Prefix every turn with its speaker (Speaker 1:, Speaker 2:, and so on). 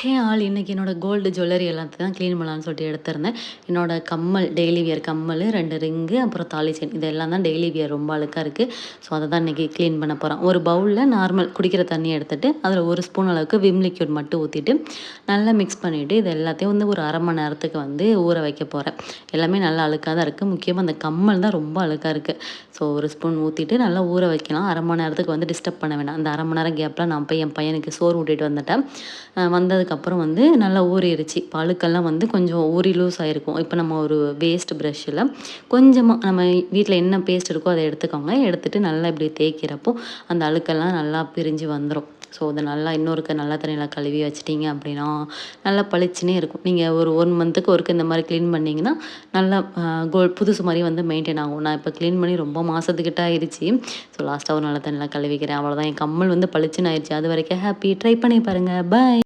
Speaker 1: Hey all இன்னைக்கு என்னோட gold jewellery எல்லாத்தையும் தான் க்ளீன் பண்ணலான்னு சொல்லிட்டு எடுத்திருந்தேன். என்னோட கம்மல், டெய்லி வியர் கம்மல், 2 ரிங்கு, அப்புறம் தாலி செயின் இதெல்லாம் தான் டெய்லி வியர் ரொம்ப அழுக்கா இருக்குது. ஸோ அதை தான் இன்றைக்கி க்ளீன் பண்ண போகிறேன். ஒரு பவுலில் நார்மல் குடிக்கிற தண்ணி எடுத்துகிட்டு அதில் 1 ஸ்பூன் அளவுக்கு விம் லிக்யூட் மட்டும் ஊற்றிட்டு நல்லா மிக்ஸ் பண்ணிவிட்டு இது எல்லாத்தையும் வந்து ஒரு 1/2 மணி நேரத்துக்கு வந்து ஊற வைக்க போகிறேன். எல்லாமே நல்லா அழுக்காக தான் இருக்குது. முக்கியமாக அந்த கம்மல் தான் ரொம்ப அழுக்காக இருக்குது. ஸோ 1 ஸ்பூன் ஊற்றிட்டு நல்லா ஊற வைக்கலாம். 1/2 மணி நேரத்துக்கு வந்து டிஸ்டர்ப் பண்ண வேணாம். அந்த 1/2 மணி நேரம் கேப்பில் நான் போய் என் பையனுக்கு சோறு ஊட்டிட்டு வந்துட்டேன். வந்ததுக்கப்புறம் வந்து நல்லா ஊறிடுச்சு. பழுக்கெல்லாம் வந்து கொஞ்சம் ஊறி லூஸ் ஆகிருக்கும். இப்போ நம்ம ஒரு வேஸ்ட் ப்ரஷ்ஷில் கொஞ்சமாக நம்ம வீட்டில் என்ன பேஸ்ட் இருக்கோ அதை எடுத்துக்கோங்க. எடுத்துகிட்டு நல்லா இப்படி தேய்க்கிறப்போ அந்த அழுக்கெல்லாம் நல்லா பிரிஞ்சு வந்துடும். ஸோ அதை நல்லா இன்னொருக்க நல்லா தண்ணியில் கழுவி வச்சிட்டிங்க அப்படின்னா நல்லா பளிச்சுனே இருக்கும். நீங்கள் ஒரு 1 மந்த்துக்கு ஒருக்க இந்த மாதிரி க்ளீன் பண்ணிங்கன்னா நல்லா புதுசு மாதிரி வந்து மெயின்டைன் ஆகும். நான் இப்போ க்ளீன் பண்ணி ரொம்ப மாதத்துக்கிட்ட ஆயிடுச்சு. ஸோ லாஸ்ட்டாக ஒரு நல்ல தண்ணியில் கழுவிக்கிறேன். அவ்வளோதான். என் கம்மல் வந்து பளிச்சுன்னு ஆயிடுச்சு. அது வரைக்கும் ஹாப்பி. ட்ரை பண்ணி பாருங்கள். பாய்.